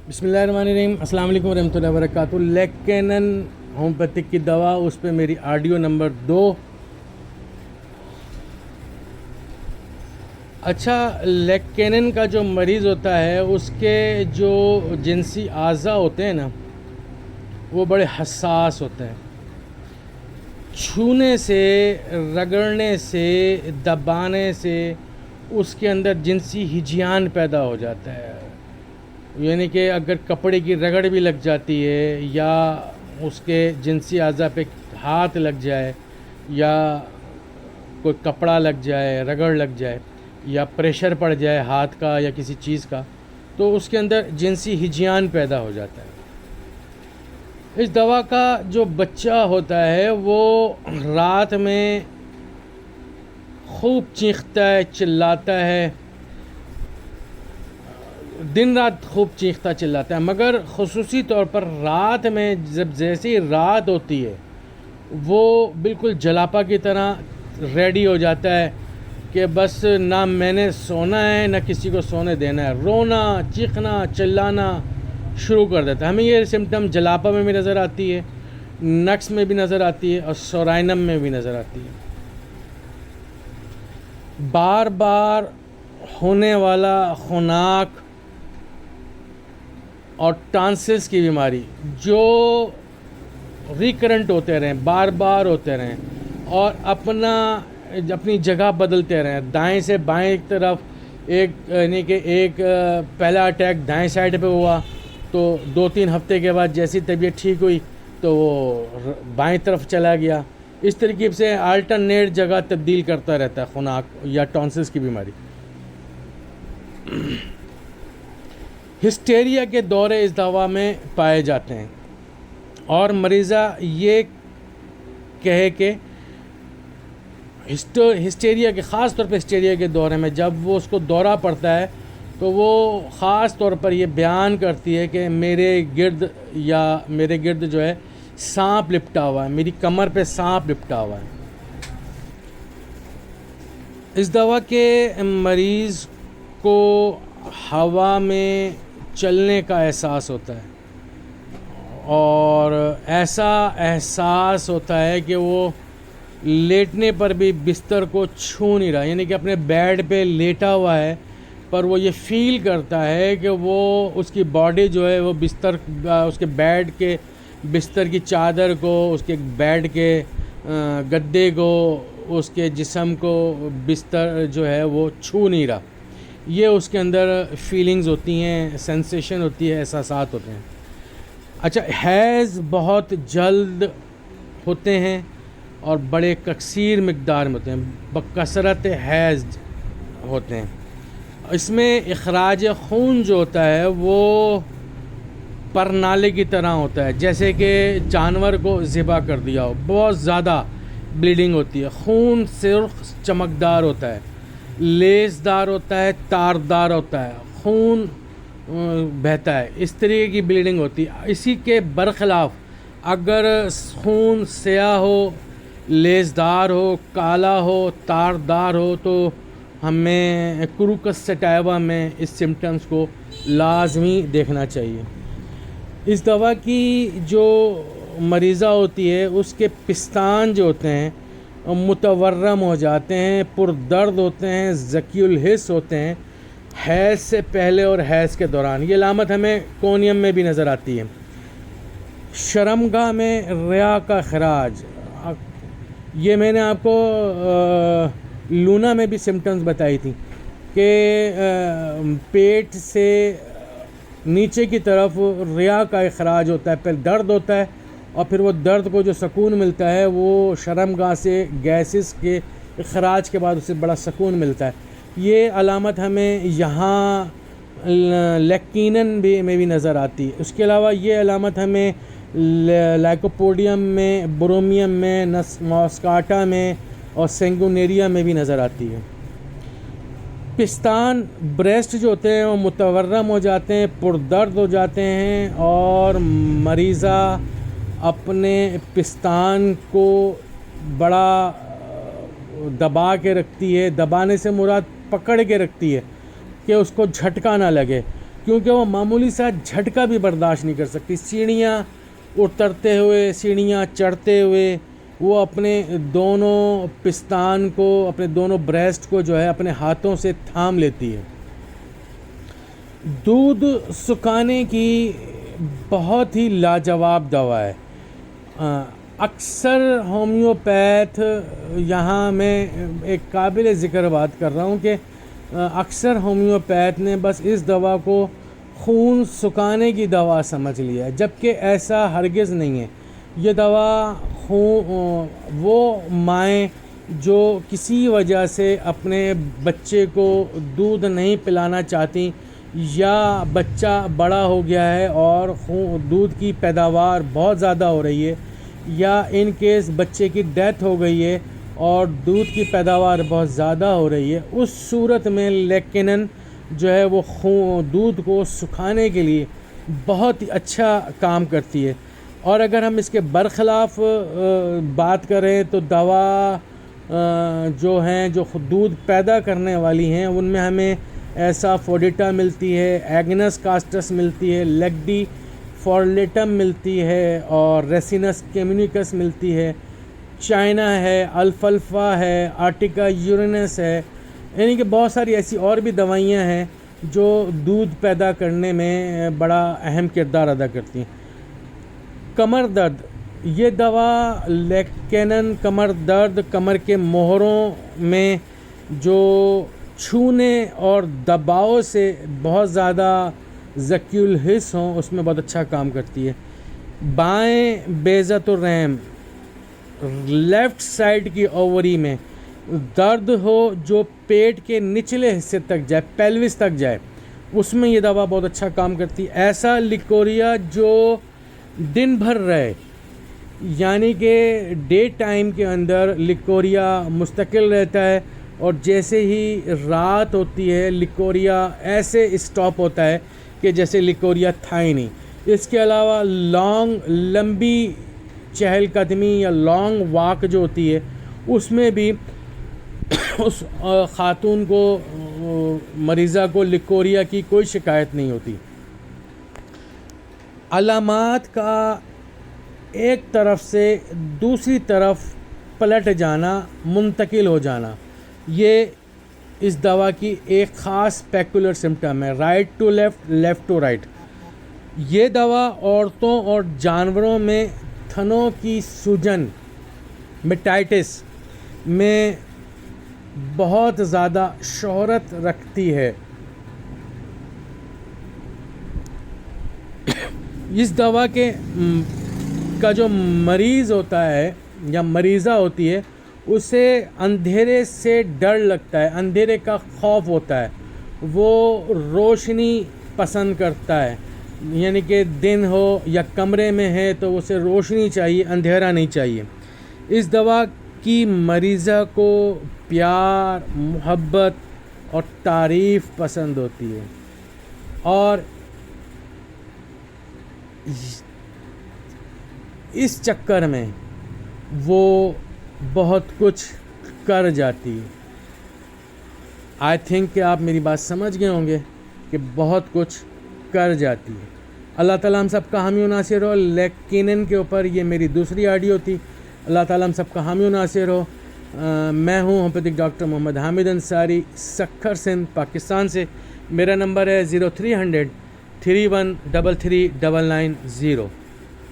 بسم اللہ الرحمن الرحیم. السلام علیکم ورحمۃ اللہ وبرکاتہ. لیکینن ہومیوپیتھک کی دوا، اس پہ میری آڈیو نمبر 2. اچھا، لیکینن کا جو مریض ہوتا ہے اس کے جو جنسی اعضاء ہوتے ہیں نا، وہ بڑے حساس ہوتے ہیں. چھونے سے، رگڑنے سے، دبانے سے اس کے اندر جنسی ہجیان پیدا ہو جاتا ہے. یعنی کہ اگر کپڑے کی رگڑ بھی لگ جاتی ہے، یا اس کے جنسی اعضاء پہ ہاتھ لگ جائے، یا کوئی کپڑا لگ جائے، رگڑ لگ جائے، یا پریشر پڑ جائے ہاتھ کا یا کسی چیز کا، تو اس کے اندر جنسی ہجیان پیدا ہو جاتا ہے. اس دوا کا جو بچہ ہوتا ہے وہ رات میں خوب چیختا ہے، چلاتا ہے، دن رات خوب چیختا چلاتا ہے، مگر خصوصی طور پر رات میں جب جیسی رات ہوتی ہے وہ بالکل جلاپا کی طرح ریڈی ہو جاتا ہے کہ بس نہ میں نے سونا ہے نہ کسی کو سونے دینا ہے. رونا، چیخنا، چلانا شروع کر دیتا ہے. ہمیں یہ سمٹم جلاپا میں بھی نظر آتی ہے، نکس میں بھی نظر آتی ہے، اور سورائنم میں بھی نظر آتی ہے. بار بار ہونے والا خناق اور ٹانسلس کی بیماری جو ریکرنٹ ہوتے رہیں، بار بار ہوتے رہیں، اور اپنی جگہ بدلتے رہیں، دائیں سے بائیں ایک طرف، یعنی کہ ایک پہلا اٹیک دائیں سائڈ پہ ہوا تو 2-3 ہفتے کے بعد جیسی طبیعت ٹھیک ہوئی تو وہ بائیں طرف چلا گیا. اس طریقے سے آلٹرنیٹ جگہ تبدیل کرتا رہتا ہے خناق یا ٹانسلس کی بیماری. ہسٹیریا کے دورے اس دوا میں پائے جاتے ہیں، اور مریضہ یہ کہے کہ ہسٹیریا کے، خاص طور پہ ہسٹیریا کے دورے میں جب وہ اس کو دورہ پڑتا ہے تو وہ خاص طور پر یہ بیان کرتی ہے کہ میرے گرد جو ہے سانپ لپٹا ہوا ہے، میری کمر پہ سانپ لپٹا ہوا ہے. اس دوا کے مریض کو ہوا میں چلنے کا احساس ہوتا ہے، اور ایسا احساس ہوتا ہے کہ وہ لیٹنے پر بھی بستر کو چھو نہیں رہا، یعنی کہ اپنے بیڈ پہ لیٹا ہوا ہے پر وہ یہ فیل کرتا ہے کہ وہ اس کی باڈی جو ہے وہ اس کے بیڈ کے بستر کی چادر کو، اس کے بیڈ کے گدے کو، اس کے جسم کو بستر جو ہے وہ چھو نہیں رہا. یہ اس کے اندر فیلنگز ہوتی ہیں، سینسیشن ہوتی ہے، احساسات ہوتے ہیں. اچھا، حیض بہت جلد ہوتے ہیں اور بڑے کثیر مقدار میں ہوتے ہیں، بکثرت حیض ہوتے ہیں. اس میں اخراج خون جو ہوتا ہے وہ پرنالے کی طرح ہوتا ہے، جیسے کہ جانور کو ذبح کر دیا ہو. بہت زیادہ بلیڈنگ ہوتی ہے، خون سرخ چمکدار ہوتا ہے، لیسدار ہوتا ہے، تاردار ہوتا ہے، خون بہتا ہے، اس طریقے کی بلیڈنگ ہوتی ہے. اسی کے برخلاف اگر خون سیاہ ہو، لیسدار ہو، کالا ہو، تاردار ہو تو ہمیں کروکس سٹائوا میں اس سمٹمز کو لازمی دیکھنا چاہیے. اس دوا کی جو مریضہ ہوتی ہے اس کے پستان جو ہوتے ہیں متورم ہو جاتے ہیں، پردرد ہوتے ہیں، ذکی الحس ہوتے ہیں حیض سے پہلے اور حیض کے دوران. یہ علامت ہمیں کونیم میں بھی نظر آتی ہے. شرمگاہ میں ریا کا خراج، یہ میں نے آپ کو لونا میں بھی سمٹمز بتائی تھی کہ پیٹ سے نیچے کی طرف ریا کا اخراج ہوتا ہے، پھر درد ہوتا ہے، اور پھر وہ درد کو جو سکون ملتا ہے وہ شرمگاہ سے گیسز کے اخراج کے بعد اسے بڑا سکون ملتا ہے. یہ علامت ہمیں یہاں لیکینن میں بھی نظر آتی ہے. اس کے علاوہ یہ علامت ہمیں لائکوپوڈیم میں، برومیم میں، ماسکاٹا میں اور سینگونیریا میں بھی نظر آتی ہے. پستان، بریسٹ جو ہوتے ہیں وہ متورم ہو جاتے ہیں، پردرد ہو جاتے ہیں، اور مریضہ اپنے پستان کو بڑا دبا کے رکھتی ہے. دبانے سے مراد پکڑ کے رکھتی ہے کہ اس کو جھٹکا نہ لگے. کیونکہ وہ معمولی سا جھٹکا بھی برداشت نہیں کر سکتی. سیڑھیاں اترتے ہوئے، سیڑھیاں چڑھتے ہوئے وہ اپنے دونوں پستان کو، اپنے دونوں بریسٹ کو جو ہے اپنے ہاتھوں سے تھام لیتی ہے. دودھ سکھانے کی بہت ہی لاجواب دوا ہے. اکثر ہومیوپیتھ، یہاں میں ایک قابل ذکر بات کر رہا ہوں کہ اکثر ہومیوپیتھ نے بس اس دوا کو خون سکھانے کی دوا سمجھ لیا ہے، جبکہ ایسا ہرگز نہیں ہے. یہ دوا وہ مائیں جو کسی وجہ سے اپنے بچے کو دودھ نہیں پلانا چاہتی، یا بچہ بڑا ہو گیا ہے اور دودھ کی پیداوار بہت زیادہ ہو رہی ہے، یا ان کیس بچے کی ڈیتھ ہو گئی ہے اور دودھ کی پیداوار بہت زیادہ ہو رہی ہے، اس صورت میں لیکنن جو ہے وہ دودھ کو سکھانے کے لیے بہت ہی اچھا کام کرتی ہے. اور اگر ہم اس کے برخلاف بات کریں تو دوا جو ہیں جو دودھ پیدا کرنے والی ہیں، ان میں ہمیں ایسا فوڈیٹا ملتی ہے، ایگنس کاسٹس ملتی ہے، لیگڈی فورلیٹم ملتی ہے، اور ریسینس کیمونیکس ملتی ہے، چائنا ہے، الفلفا ہے، آرٹیکا یورینس ہے. یعنی کہ بہت ساری ایسی اور بھی دوائیاں ہیں جو دودھ پیدا کرنے میں بڑا اہم کردار ادا کرتی ہیں. کمر درد، یہ دوا لیکینن کمر درد، کمر کے موہروں میں جو چھونے اور دباؤ سے بہت زیادہ ذکی الحس ہوں، اس میں بہت اچھا کام کرتی ہے. بائیں بیضۃ الرحم، لیفٹ سائڈ کی اووری میں درد ہو جو پیٹ کے نچلے حصے تک جائے، پیلوس تک جائے، اس میں یہ دوا بہت اچھا کام کرتی ہے. ایسا لیکوریا جو دن بھر رہے، یعنی کہ ڈے ٹائم کے اندر لیکوریا مستقل رہتا ہے، اور جیسے ہی رات ہوتی ہے لیکوریا ایسے اسٹاپ ہوتا ہے کہ جیسے لیکوریا تھا ہی نہیں. اس کے علاوہ لمبی چہل قدمی یا لانگ واک جو ہوتی ہے، اس میں بھی اس خاتون کو، مریضہ کو لیکوریا کی کوئی شکایت نہیں ہوتی. علامات کا ایک طرف سے دوسری طرف پلٹ جانا، منتقل ہو جانا، یہ اس دوا کی ایک خاص پیکولر سمٹم ہے. Right to left, left to right. یہ دوا عورتوں اور جانوروں میں تھنوں کی سوجن، میٹائٹس میں بہت زیادہ شہرت رکھتی ہے. اس دوا کا جو مریض ہوتا ہے یا مریضہ ہوتی ہے، اسے اندھیرے سے ڈر لگتا ہے، اندھیرے کا خوف ہوتا ہے، وہ روشنی پسند کرتا ہے. یعنی کہ دن ہو یا کمرے میں ہے تو اسے روشنی چاہیے، اندھیرا نہیں چاہیے. اس دوا کی مریضہ کو پیار، محبت اور تعریف پسند ہوتی ہے، اور اس چکر میں وہ بہت کچھ کر جاتی ہے. آئی تھنک کہ آپ میری بات سمجھ گئے ہوں گے کہ بہت کچھ کر جاتی ہے. اللہ تعالیٰ ہم سب کا حامی و ناصر ہو. لیکینن کے اوپر یہ میری دوسری آڈیو تھی. اللہ تعالیٰ ہم سب کا حامی و ناصر ہو. میں ہوں ہومیوپیتھک ڈاکٹر محمد حامد انصاری، سکھر سندھ، پاکستان سے. میرا نمبر ہے 0300 3133 990.